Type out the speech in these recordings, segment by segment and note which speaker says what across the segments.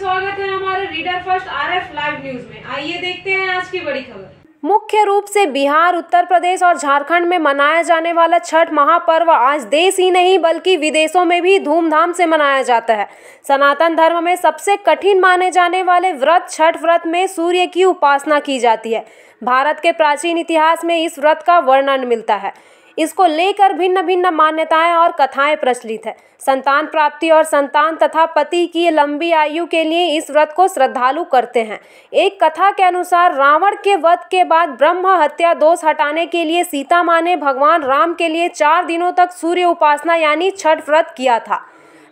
Speaker 1: स्वागत है हमारे reader first RF live news में। आइए देखते हैं आज की बड़ी खबर।
Speaker 2: मुख्य रूप से बिहार, उत्तर प्रदेश और झारखंड में मनाया जाने वाला छठ महापर्व आज देश ही नहीं बल्कि विदेशों में भी धूमधाम से मनाया जाता है। सनातन धर्म में सबसे कठिन माने जाने वाले व्रत छठ व्रत में सूर्य की उपासना की जाती है। भारत के प्राचीन इतिहास में इस व्रत का वर्णन मिलता है। इसको लेकर भिन्न भिन्न मान्यताएं और कथाएं प्रचलित है। संतान प्राप्ति और संतान तथा पति की लंबी आयु के लिए इस व्रत को श्रद्धालु करते हैं। एक कथा के अनुसार रावण के वध के बाद ब्रह्म हत्या दोष हटाने के लिए सीता माँ ने भगवान राम के लिए 4 दिनों तक सूर्य उपासना यानी छठ व्रत किया था।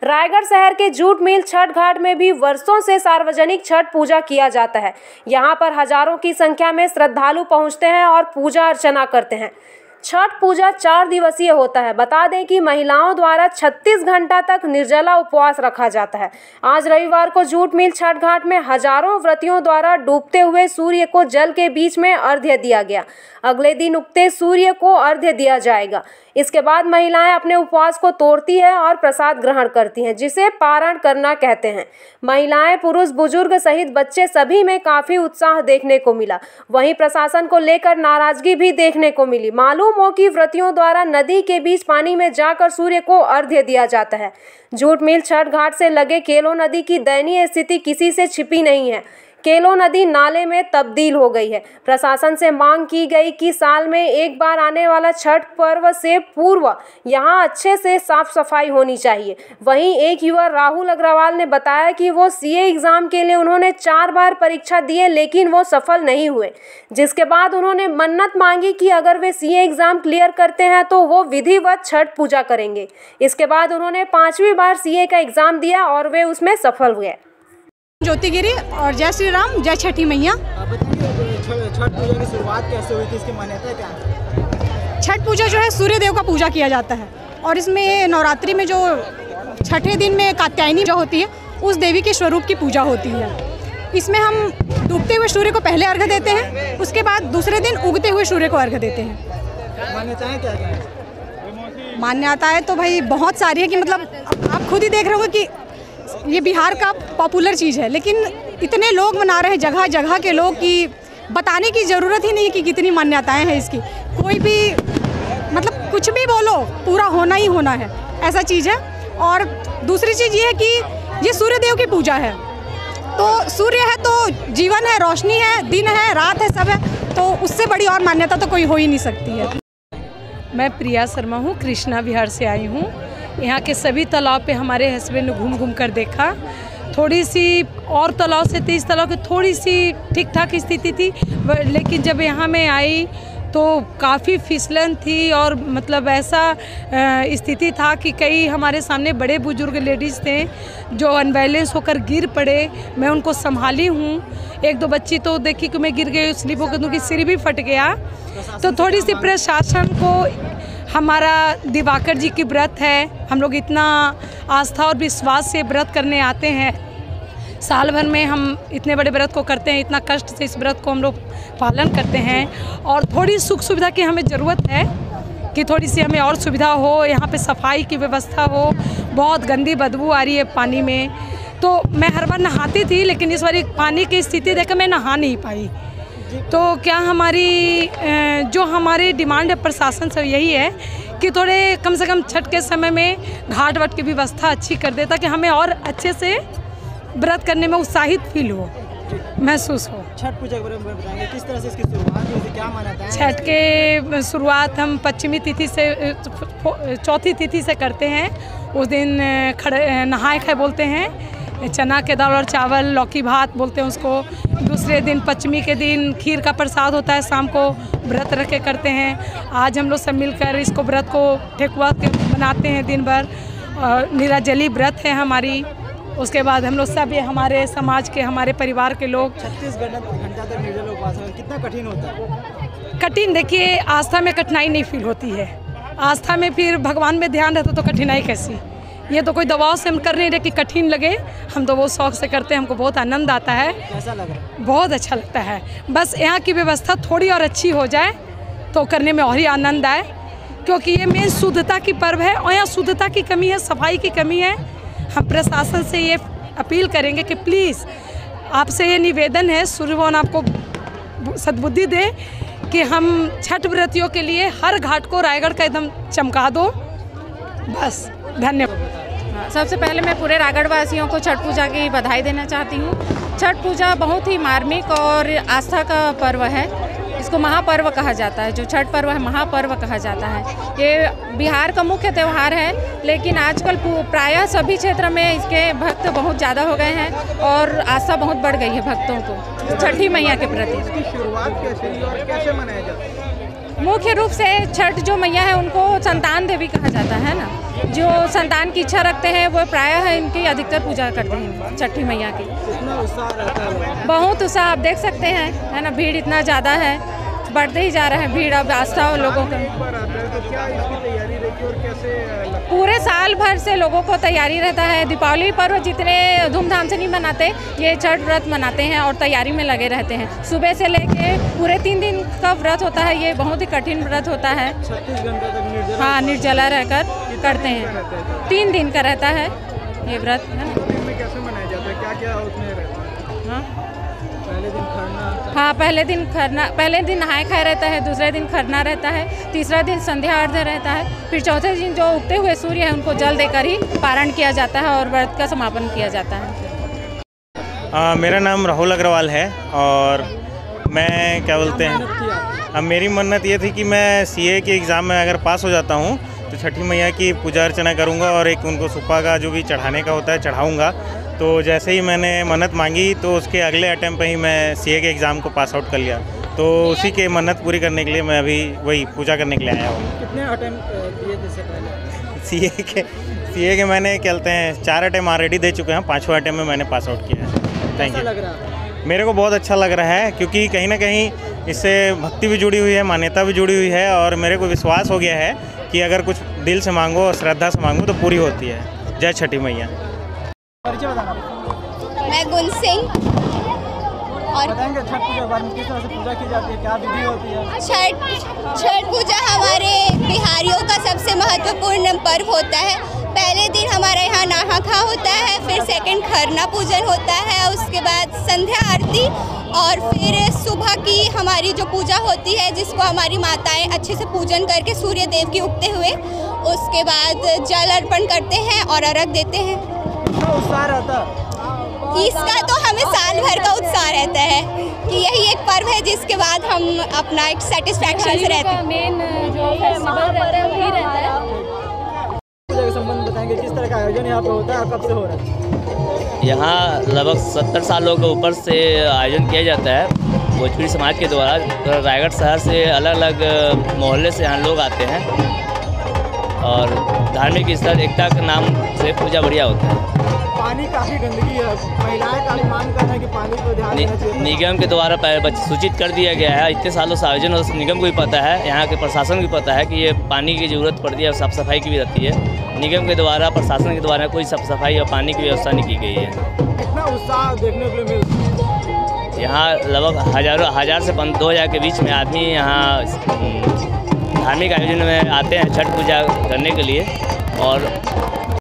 Speaker 2: रायगढ़ शहर के जूट मिल छठ घाट में भी वर्षों से सार्वजनिक छठ पूजा किया जाता है। यहाँ पर हजारों की संख्या में श्रद्धालु पहुँचते हैं और पूजा अर्चना करते हैं। छठ पूजा 4 दिवसीय होता है। बता दें कि महिलाओं द्वारा 36 घंटा तक निर्जला उपवास रखा जाता है। आज रविवार को जूट मिल छठ घाट में हजारों व्रतियों द्वारा डूबते हुए सूर्य को जल के बीच में अर्घ्य दिया गया। अगले दिन उगते सूर्य को अर्घ्य दिया जाएगा। इसके बाद महिलाएं अपने उपवास को तोड़ती है और प्रसाद ग्रहण करती हैं, जिसे पारण करना कहते हैं। महिलाएं, पुरुष, बुजुर्ग सहित बच्चे सभी में काफी उत्साह देखने को मिला। वहीं प्रशासन को लेकर नाराजगी भी देखने को मिली। मालूम हो कि व्रतियों द्वारा नदी के बीच पानी में जाकर सूर्य को अर्घ्य दिया जाता है। जूट मिल छठ घाट से लगे केलो नदी की दयनीय स्थिति किसी से छिपी नहीं है। केलो नदी नाले में तब्दील हो गई है। प्रशासन से मांग की गई कि साल में एक बार आने वाला छठ पर्व से पूर्व यहां अच्छे से साफ सफाई होनी चाहिए। वहीं एक युवा राहुल अग्रवाल ने बताया कि वो सीए एग्जाम के लिए उन्होंने 4 बार परीक्षा दी है, लेकिन वो सफल नहीं हुए। जिसके बाद उन्होंने मन्नत मांगी कि अगर वे सीए एग्जाम क्लियर करते हैं तो वो विधिवत छठ पूजा करेंगे। इसके बाद उन्होंने 5वीं बार सीए का एग्जाम दिया और वे उसमें सफल हुए।
Speaker 3: ज्योतिगिरी और जय श्री राम, जय छठी मैया।
Speaker 4: छठ पूजा की शुरुआत कैसे हुई थी, इसकी मान्यता क्या है?
Speaker 3: छठ पूजा जो है सूर्य देव का पूजा किया जाता है और इसमें नवरात्रि में जो छठे दिन में कात्यायनी जो होती है उस देवी के स्वरूप की पूजा होती है। इसमें हम डूबते हुए सूर्य को पहले अर्घ्य देते हैं, उसके बाद दूसरे दिन उगते हुए सूर्य को अर्घ्य देते हैं।
Speaker 4: मान्यताएं क्या क्या है?
Speaker 3: मान्यताएं तो भाई बहुत सारी है कि मतलब आप खुद ही देख रहे हो कि ये बिहार का पॉपुलर चीज़ है, लेकिन इतने लोग मना रहे हैं जगह जगह के लोग कि बताने की ज़रूरत ही नहीं है कि कितनी मान्यताएं हैं इसकी। कोई भी मतलब कुछ भी बोलो, पूरा होना ही होना है, ऐसा चीज़ है। और दूसरी चीज़ ये है कि ये सूर्य देव की पूजा है, तो सूर्य है तो जीवन है, रोशनी है, दिन है, रात है, सब है, तो उससे बड़ी और मान्यता तो कोई हो ही नहीं सकती है।
Speaker 5: मैं प्रिया शर्मा हूँ, कृष्णा बिहार से आई हूँ। यहाँ के सभी तालाब पे हमारे हस्बैंड ने घूम घूम कर देखा। थोड़ी सी और तालाब से थी, इस तालाब की थोड़ी सी ठीक ठाक स्थिति थी, लेकिन जब यहाँ मैं आई तो काफ़ी फिसलन थी और मतलब ऐसा स्थिति था कि कई हमारे सामने बड़े बुजुर्ग लेडीज़ थे जो अनबैलेंस होकर गिर पड़े। मैं उनको संभाली हूँ। 1-2 बच्ची तो देखी कि मैं गिर गई, स्लिप होकर उनकी सिर भी फट गया। तो थोड़ी सी प्रशासन को, हमारा दिवाकर जी की व्रत है, हम लोग इतना आस्था और विश्वास से व्रत करने आते हैं। साल भर में हम इतने बड़े व्रत को करते हैं, इतना कष्ट से इस व्रत को हम लोग पालन करते हैं और थोड़ी सुख सुविधा की हमें ज़रूरत है कि थोड़ी सी हमें और सुविधा हो। यहाँ पे सफाई की व्यवस्था हो। बहुत गंदी बदबू आ रही है पानी में, तो मैं हर बार नहाती थी, लेकिन इस बार पानी की स्थिति देखकर मैं नहा नहीं पाई। तो क्या हमारी जो हमारी डिमांड है प्रशासन से यही है कि थोड़े कम से कम छठ के समय में घाट वाट की व्यवस्था अच्छी कर दे, ताकि हमें और अच्छे से व्रत करने में उत्साहित फील हो, महसूस हो।
Speaker 4: छठ पूजा के बारे में बताएंगे, किस तरह से इसकी शुरुआत हुई, क्या मान्यता है?
Speaker 5: छठ के शुरुआत हम पश्चिमी तिथि से, चौथी तिथि से करते हैं। उस दिन नहाए खाए बोलते हैं, चना के दाल और चावल, लौकी भात बोलते हैं उसको। दूसरे दिन पंचमी के दिन खीर का प्रसाद होता है, शाम को व्रत रख के करते हैं। आज हम लोग सब मिलकर इसको व्रत को ठेकुआ के बनाते हैं दिन भर, और निराजली व्रत है हमारी। उसके बाद हम लोग सब, ये हमारे समाज के, हमारे परिवार के लोग
Speaker 4: 36 घंटा तक निर्जल उपवास है, कितना कठिन होता है?
Speaker 5: कठिन, देखिए आस्था में कठिनाई नहीं फील होती है। आस्था में फिर भगवान में ध्यान रहता तो कठिनाई कैसी। ये तो कोई दबाव से हम कर नहीं रहे कि कठिन लगे, हम तो वो शौक से करते हैं, हमको बहुत आनंद आता है।
Speaker 4: कैसा लग रहा है?
Speaker 5: बहुत अच्छा लगता है। बस यहाँ की व्यवस्था थोड़ी और अच्छी हो जाए तो करने में और ही आनंद आए, क्योंकि ये मेन शुद्धता की पर्व है और यहाँ शुद्धता की कमी है, सफाई की कमी है। हम प्रशासन से ये अपील करेंगे कि प्लीज़ आपसे ये निवेदन है, सूर्य भगवान आपको सद्बुद्धि दे कि हम छठ व्रतियों के लिए हर घाट को रायगढ़ का एकदम चमका दो। बस, धन्यवाद।
Speaker 6: सबसे पहले मैं पूरे रायगढ़ वासियों को छठ पूजा की बधाई देना चाहती हूँ। छठ पूजा बहुत ही मार्मिक और आस्था का पर्व है। इसको महापर्व कहा जाता है। जो छठ पर्व है महापर्व कहा जाता है। ये बिहार का मुख्य त्यौहार है, लेकिन आजकल प्रायः सभी क्षेत्र में इसके भक्त बहुत ज़्यादा हो गए हैं और आस्था बहुत बढ़ गई है भक्तों को छठी मैया के प्रति।
Speaker 4: इसकी शुरुआत कैसे हुई और कैसे मनाया जाता है?
Speaker 6: मुख्य रूप से छठ जो मैया है उनको संतान देवी कहा जाता है ना। जो संतान की इच्छा रखते हैं वो प्रायः इनकी अधिकतर पूजा करते हैं छठी मैया की।
Speaker 4: कितना उत्साह रहता है?
Speaker 6: बहुत उत्साह आप देख सकते हैं, है ना। भीड़ इतना ज़्यादा है, बढ़ते ही जा रहा है भीड़। अब आस्था लोगों का
Speaker 4: तो क्या इसकी तैयारी रहती है और कैसे?
Speaker 6: पूरे साल भर से लोगों को तैयारी रहता है। दीपावली पर्व जितने धूमधाम से नहीं मनाते, ये छठ व्रत मनाते हैं और तैयारी में लगे रहते हैं। सुबह से लेके पूरे 3 दिन का व्रत होता है। ये बहुत ही कठिन व्रत होता है।
Speaker 4: 36 घंटे तक निर्जला?
Speaker 6: हाँ, निर्जला रहकर करते हैं। 3 दिन का रहता है ये व्रत, है ना।
Speaker 4: दिन में कैसे मनाया जाता है? क्या क्या उसमें रहता है?
Speaker 6: हाँ,
Speaker 4: पहले दिन खरना?
Speaker 6: हाँ, पहले दिन नहाए खाए रहता है, दूसरे दिन खरना रहता है, तीसरा दिन संध्या अर्घ्य रहता है, फिर चौथे दिन जो उगते हुए सूर्य है उनको जल देकर ही पारण किया जाता है और व्रत का समापन किया जाता है।
Speaker 7: मेरा नाम राहुल अग्रवाल है और मैं क्या बोलते हैं, अब मेरी मन्नत ये थी कि मैं CA के एग्ज़ाम में अगर पास हो जाता हूँ तो छठी मैया की पूजा अर्चना करूँगा और एक उनको सुपा का जो भी चढ़ाने का होता है चढ़ाऊँगा। तो जैसे ही मैंने मन्नत मांगी तो उसके अगले अटैम्प्ट पे ही मैं CA के एग्ज़ाम को पास आउट कर लिया। तो उसी के मन्नत पूरी करने के लिए मैं अभी वही पूजा करने के लिए आया हूँ।
Speaker 4: कितने अटेम्प्ट दिए इससे पहले?
Speaker 7: CA के मैंने कहते हैं 4 अटैम्प्ट ऑलरेडी दे चुके हैं, 5वां अटैम्प्ट में मैंने पास आउट किया है। Thank you.
Speaker 4: लग रहा है?
Speaker 7: मेरे को बहुत अच्छा लग रहा है क्योंकि कहीं ना कहीं इससे भक्ति भी जुड़ी हुई है, मान्यता भी जुड़ी हुई है और मेरे को विश्वास हो गया है कि अगर कुछ दिल से मांगो और श्रद्धा से मांगो तो पूरी होती है। जय छठी मैया।
Speaker 4: परिचय बताना।
Speaker 8: मैं गुन सिंह। और
Speaker 4: बताएंगे छठ पूजा के बारे में, किस तरह से पूजा की जाती है, क्या विधि होती है?
Speaker 8: छठ पूजा हमारे बिहारियों का सबसे महत्वपूर्ण पर्व होता है। पहले दिन हमारे यहाँ नहा खा होता है, फिर सेकंड खरना पूजन होता है, उसके बाद संध्या आरती और फिर सुबह की हमारी जो पूजा होती है जिसको हमारी माताएं अच्छे से पूजन करके सूर्य देव की उगते हुए उसके बाद जल अर्पण करते हैं और अर्घ देते हैं।
Speaker 4: कितना उत्साह रहता है?
Speaker 8: इसका तो हमें साल भर का उत्साह रहता है कि यही एक पर्व है जिसके बाद हम अपना एक सेटिस्फैक्शन से रहते हैं।
Speaker 6: मेन जो फेस्टिवल रहता है वही रहता है।
Speaker 4: पूजा के संबंध बताएंगे, किस तरह का आयोजन यहाँ पे होता है, कब से हो रहा है?
Speaker 9: यहाँ लगभग 70 सालों के ऊपर से आयोजन किया जाता है भोजपुरी समाज के द्वारा। तो रायगढ़ शहर से अलग अलग मोहल्ले से यहाँ लोग आते हैं और धार्मिक स्थल एकता के नाम से पूजा बढ़िया होता है।
Speaker 4: पानी काफ़ी गंदगी है, महिलाएं काफ़ी मांग कर रहे हैं कि पानी को ध्यान देना चाहिए।
Speaker 9: निगम के द्वारा सूचित कर दिया गया है। इतने सालों से आयोजन और निगम को भी पता है, यहाँ के प्रशासन को भी पता है कि ये पानी की ज़रूरत पड़ती है और साफ़ सफाई की भी रहती है। निगम के द्वारा प्रशासन के द्वारा कोई साफ सफाई और पानी की व्यवस्था नहीं की गई है।
Speaker 4: कितना उत्साह देखने को मिलता है?
Speaker 9: यहाँ लगभग हज़ार से 2000 के बीच में आदमी यहाँ धार्मिक आयोजन में आते हैं छठ पूजा करने के लिए और